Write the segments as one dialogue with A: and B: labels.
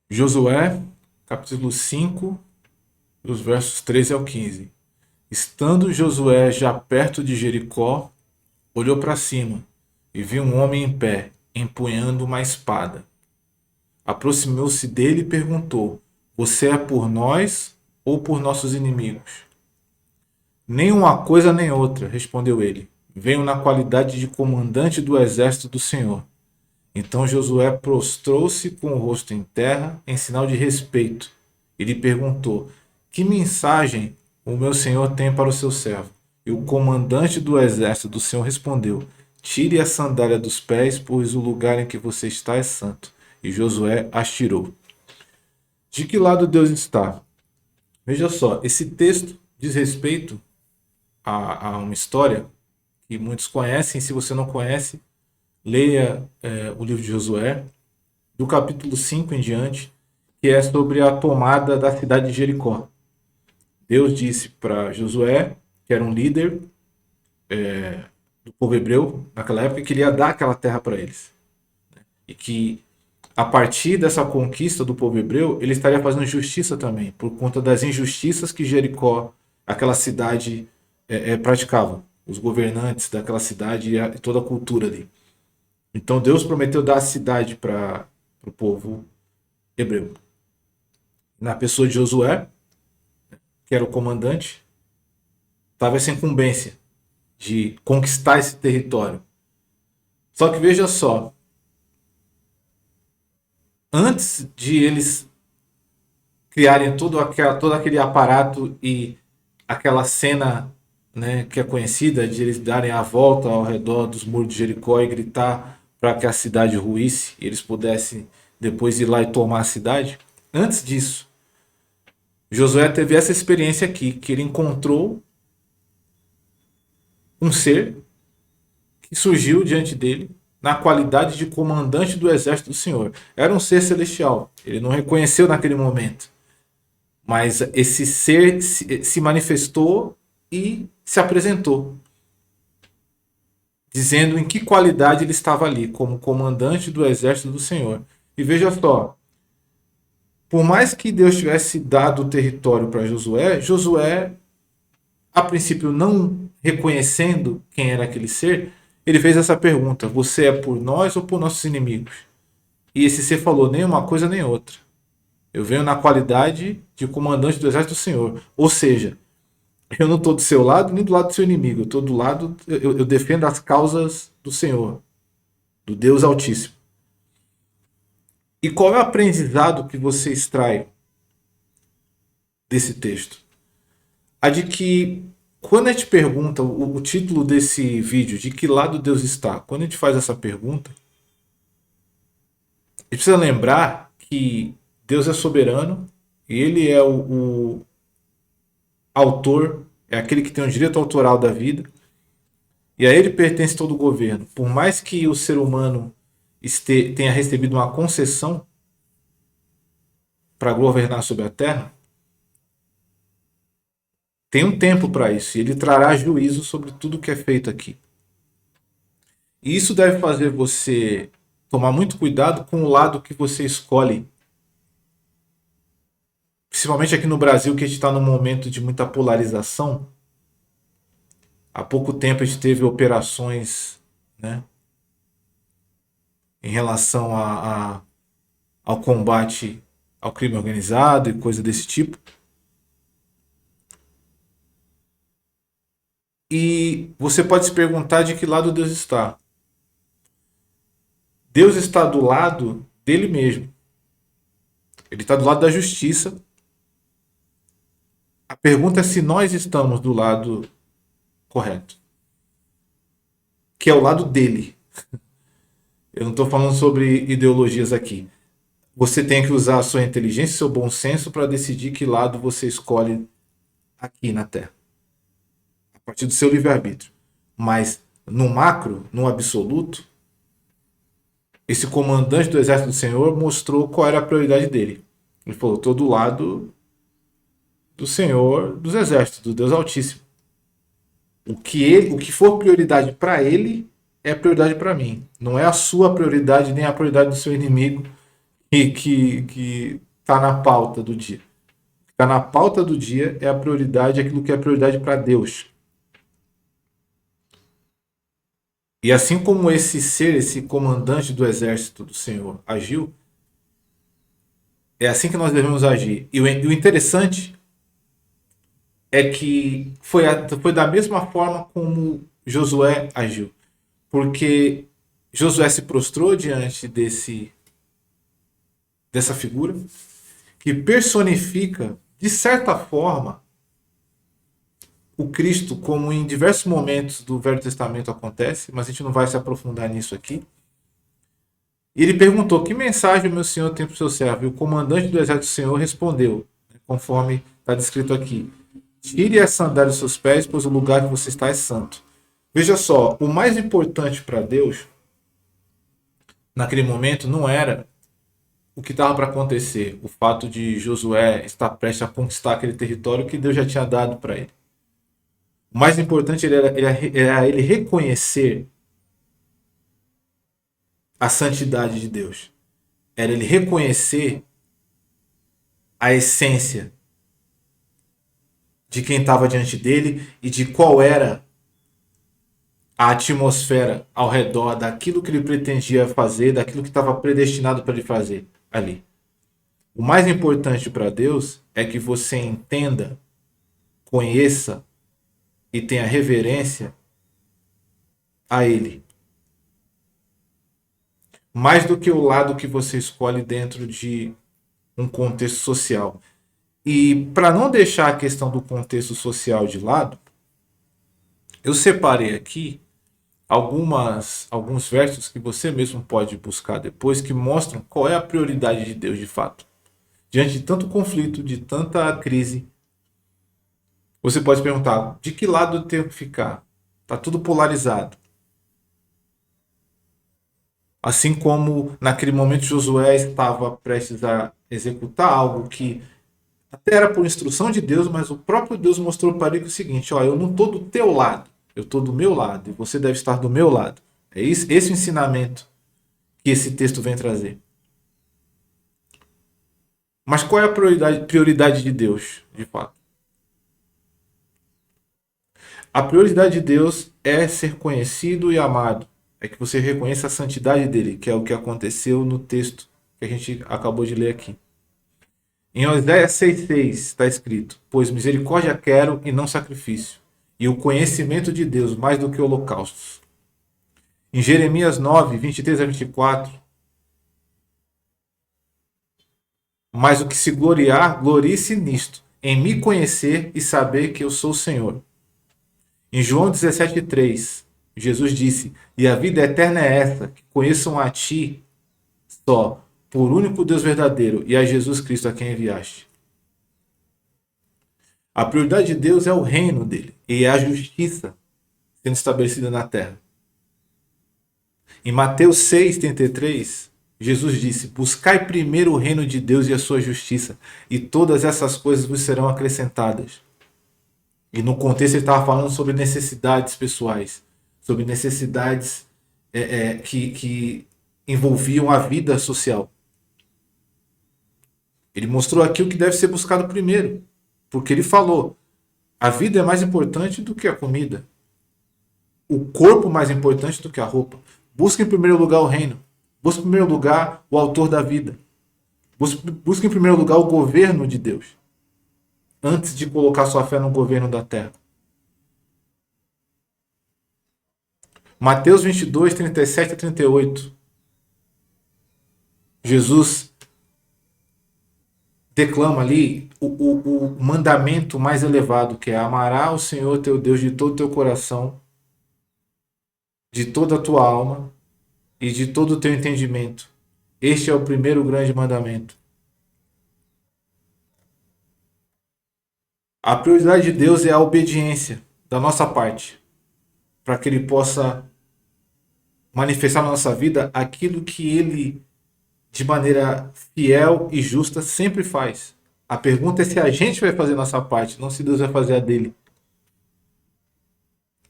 A: Josué, capítulo 5, dos versos 13 ao 15. Estando Josué já perto de Jericó, olhou para cima e viu um homem em pé, empunhando uma espada. Aproximou-se dele e perguntou: Você é por nós ou por nossos inimigos? Nem uma coisa nem outra, respondeu ele. Venho na qualidade de comandante do exército do Senhor. Então Josué prostrou-se com o rosto em terra, em sinal de respeito, e lhe perguntou: Que mensagem o meu senhor tem para o seu servo? E o comandante do exército do Senhor respondeu: Tire a sandália dos pés, pois o lugar em que você está é santo. E Josué as tirou. De que lado Deus está? Veja só, esse texto diz respeito a uma história que muitos conhecem. Se você não conhece, leia o livro de Josué, do capítulo 5 em diante, que é sobre a tomada da cidade de Jericó. Deus disse para Josué, que era um líder do povo hebreu naquela época, que ele ia dar aquela terra para eles. E que a partir dessa conquista do povo hebreu, ele estaria fazendo justiça também, por conta das injustiças que Jericó, aquela cidade, praticava. Os governantes daquela cidade e toda a cultura ali. Então Deus prometeu dar a cidade para o povo hebreu. Na pessoa de Josué, que era o comandante, estava essa incumbência de conquistar esse território. Só que veja só, antes de eles criarem todo aquele aparato e aquela cena, né, que é conhecida de eles darem a volta ao redor dos muros de Jericó e gritar para que a cidade ruísse e eles pudessem depois ir lá e tomar a cidade. Antes disso, Josué teve essa experiência aqui, que ele encontrou um ser que surgiu diante dele na qualidade de comandante do exército do Senhor. Era um ser celestial. Ele não reconheceu naquele momento. Mas esse ser se manifestou e se apresentou, dizendo em que qualidade ele estava ali, como comandante do exército do Senhor. E veja só, por mais que Deus tivesse dado o território para Josué, Josué, a princípio não reconhecendo quem era aquele ser, ele fez essa pergunta: Você é por nós ou por nossos inimigos? E esse ser falou: Nem uma coisa nem outra. Eu venho na qualidade de comandante do exército do Senhor. Ou seja, eu não estou do seu lado nem do lado do seu inimigo. Eu estou do lado. Eu defendo as causas do Senhor, do Deus Altíssimo. E qual é o aprendizado que você extrai desse texto? A de que quando a gente pergunta o título desse vídeo, de que lado Deus está, quando a gente faz essa pergunta, a gente precisa lembrar que Deus é soberano e ele é o autor, é aquele que tem o direito autoral da vida, e a ele pertence todo o governo. Por mais que o ser humano tenha recebido uma concessão para governar sobre a terra, tem um tempo para isso, e ele trará juízo sobre tudo que é feito aqui. E isso deve fazer você tomar muito cuidado com o lado que você escolhe. Principalmente aqui no Brasil, que a gente está num momento de muita polarização. Há pouco tempo a gente teve operações, né, em relação ao combate ao crime organizado e coisa desse tipo. E você pode se perguntar de que lado Deus está. Deus está do lado dele mesmo. Ele está do lado da justiça. A pergunta é se nós estamos do lado correto, que é o lado dele. Eu não estou falando sobre ideologias aqui. Você tem que usar a sua inteligência e seu bom senso para decidir que lado você escolhe aqui na Terra, a partir do seu livre-arbítrio. Mas no macro, no absoluto, esse comandante do exército do Senhor mostrou qual era a prioridade dele. Ele falou: estou do lado do Senhor dos exércitos, do Deus Altíssimo. O que for prioridade para ele é prioridade para mim. Não é a sua prioridade nem a prioridade do seu inimigo e que está na pauta do dia. O que está na pauta do dia é a prioridade, aquilo que é prioridade para Deus. E assim como esse ser, esse comandante do exército do Senhor agiu, é assim que nós devemos agir. E o interessante é que foi da mesma forma como Josué agiu. Porque Josué se prostrou diante dessa figura que personifica, de certa forma, o Cristo, como em diversos momentos do Velho Testamento acontece, mas a gente não vai se aprofundar nisso aqui. E ele perguntou: que mensagem meu senhor tem para o seu servo? E o comandante do exército do Senhor respondeu, conforme está descrito aqui: tire a sandália dos seus pés, pois o lugar que você está é santo. Veja só, o mais importante para Deus, naquele momento, não era o que estava para acontecer, o fato de Josué estar prestes a conquistar aquele território que Deus já tinha dado para ele. O mais importante era ele reconhecer a santidade de Deus. Era ele reconhecer a essência de quem estava diante dele e de qual era a atmosfera ao redor daquilo que ele pretendia fazer, daquilo que estava predestinado para ele fazer ali. O mais importante para Deus é que você entenda, conheça e tenha reverência a Ele. Mais do que o lado que você escolhe dentro de um contexto social. E para não deixar a questão do contexto social de lado, eu separei aqui alguns versos que você mesmo pode buscar depois que mostram qual é a prioridade de Deus de fato. Diante de tanto conflito, de tanta crise, você pode perguntar: de que lado eu tenho que ficar? Está tudo polarizado. Assim como naquele momento Josué estava prestes a executar algo que até era por instrução de Deus, mas o próprio Deus mostrou para ele o seguinte: ó, eu não estou do teu lado, eu estou do meu lado e você deve estar do meu lado. É esse o ensinamento que esse texto vem trazer. Mas qual é a prioridade de Deus, de fato? A prioridade de Deus é ser conhecido e amado. É que você reconheça a santidade dele, que é o que aconteceu no texto que a gente acabou de ler aqui. Em Oséias 6,6 está escrito: pois misericórdia quero e não sacrifício, e o conhecimento de Deus mais do que holocaustos. Em Jeremias 9, 23 a 24: mas o que se gloriar, glorie-se nisto, em me conhecer e saber que eu sou o Senhor. Em João 17,3, Jesus disse: e a vida eterna é esta, que conheçam a ti só, por único Deus verdadeiro, e a Jesus Cristo a quem enviaste. A prioridade de Deus é o reino dele e é a justiça sendo estabelecida na terra. Em Mateus 6,33, Jesus disse: buscai primeiro o reino de Deus e a sua justiça, e todas essas coisas vos serão acrescentadas. E no contexto ele estava falando sobre necessidades pessoais, sobre necessidades que envolviam a vida social. Ele mostrou aqui o que deve ser buscado primeiro, porque ele falou: a vida é mais importante do que a comida, o corpo mais importante do que a roupa. Busque em primeiro lugar o reino, busque em primeiro lugar o autor da vida, busque em primeiro lugar o governo de Deus, antes de colocar sua fé no governo da terra. Mateus 22, 37 a 38. Jesus declama ali o mandamento mais elevado, que é: amará o Senhor teu Deus de todo o teu coração, de toda a tua alma e de todo o teu entendimento. Este é o primeiro grande mandamento. A prioridade de Deus é a obediência da nossa parte, para que Ele possa manifestar na nossa vida aquilo que Ele, de maneira fiel e justa, sempre faz. A pergunta é se a gente vai fazer a nossa parte, não se Deus vai fazer a dele.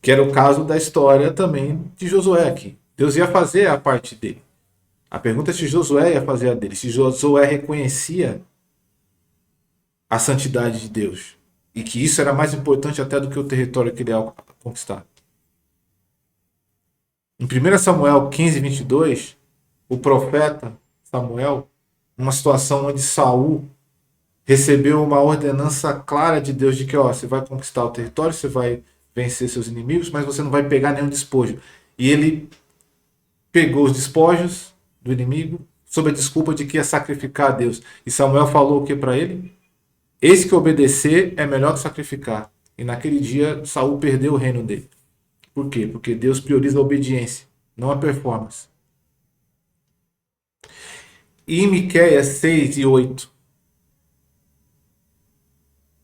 A: Que era o caso da história também de Josué aqui. Deus ia fazer a parte dele. A pergunta é se Josué ia fazer a dele, se Josué reconhecia a santidade de Deus e que isso era mais importante até do que o território que ele ia conquistar. Em 1 Samuel 15, 22, o profeta Samuel, numa situação onde Saul recebeu uma ordenança clara de Deus de que você vai conquistar o território, você vai vencer seus inimigos, mas você não vai pegar nenhum despojo. E ele pegou os despojos do inimigo sob a desculpa de que ia sacrificar a Deus. E Samuel falou o que para ele? Eis que obedecer é melhor que sacrificar. E naquele dia Saul perdeu o reino dele. Por quê? Porque Deus prioriza a obediência, não a performance. E em Miqueias 6 e 8,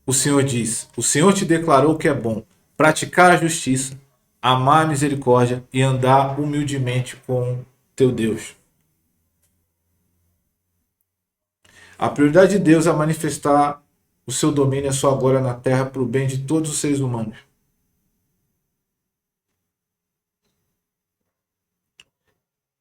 A: o Senhor diz: o Senhor te declarou que é bom praticar a justiça, amar a misericórdia e andar humildemente com teu Deus. A prioridade de Deus é manifestar o seu domínio e a sua glória na terra para o bem de todos os seres humanos.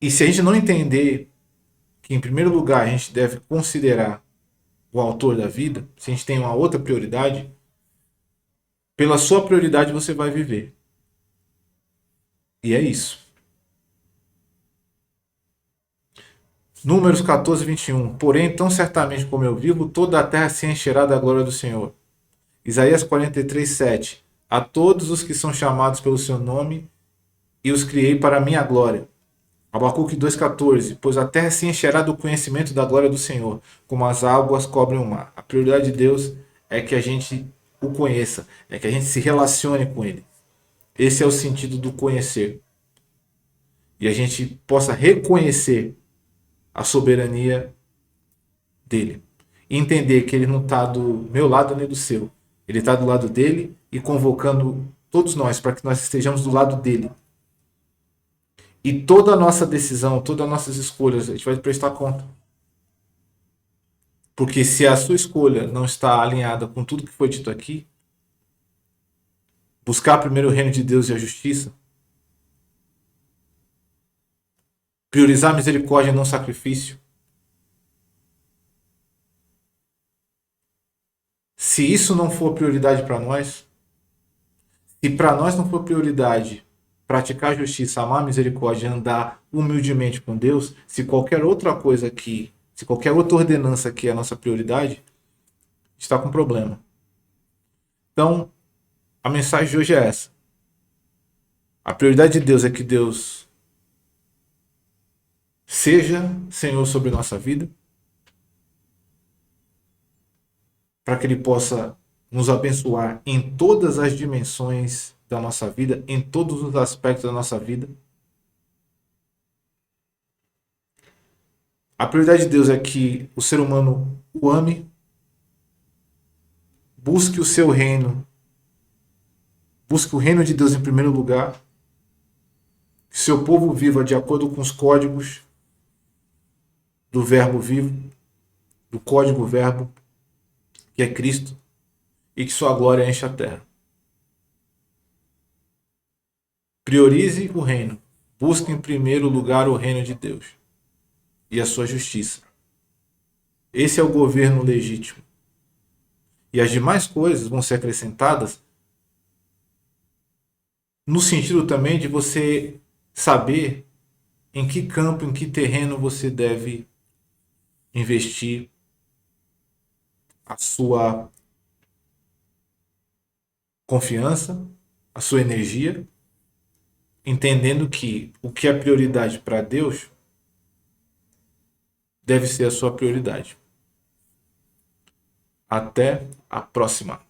A: E se a gente não entender que, em primeiro lugar, a gente deve considerar o autor da vida, se a gente tem uma outra prioridade, pela sua prioridade você vai viver. E é isso. Números 14, 21. Porém, tão certamente como eu vivo, toda a terra se encherá da glória do Senhor. Isaías 43, 7. A todos os que são chamados pelo seu nome, e os criei para a minha glória. Abacuque 2,14. Pois a terra se encherá do conhecimento da glória do Senhor, como as águas cobrem o mar. A prioridade de Deus é que a gente o conheça, é que a gente se relacione com Ele. Esse é o sentido do conhecer. E a gente possa reconhecer a soberania dele. E entender que ele não está do meu lado nem do seu. Ele está do lado dele e convocando todos nós para que nós estejamos do lado dele. E toda a nossa decisão, todas as nossas escolhas, a gente vai prestar conta. Porque se a sua escolha não está alinhada com tudo que foi dito aqui, buscar primeiro o reino de Deus e a justiça, priorizar a misericórdia e não sacrifício, se isso não for prioridade para nós, se para nós não for prioridade praticar a justiça, amar a misericórdia e andar humildemente com Deus, se qualquer outra coisa aqui, se qualquer outra ordenança aqui é a nossa prioridade, está com problema. Então, a mensagem de hoje é essa. A prioridade de Deus é que Deus seja Senhor sobre nossa vida, para que Ele possa nos abençoar em todas as dimensões da nossa vida, em todos os aspectos da nossa vida. A prioridade de Deus é que o ser humano o ame, busque o seu reino, busque o reino de Deus em primeiro lugar, que seu povo viva de acordo com os códigos do verbo vivo, do código verbo, que é Cristo, e que sua glória enche a terra. Priorize o reino. Busque em primeiro lugar o reino de Deus e a sua justiça. Esse é o governo legítimo. E as demais coisas vão ser acrescentadas no sentido também de você saber em que campo, em que terreno você deve investir a sua confiança, a sua energia, entendendo que o que é prioridade para Deus deve ser a sua prioridade. Até a próxima.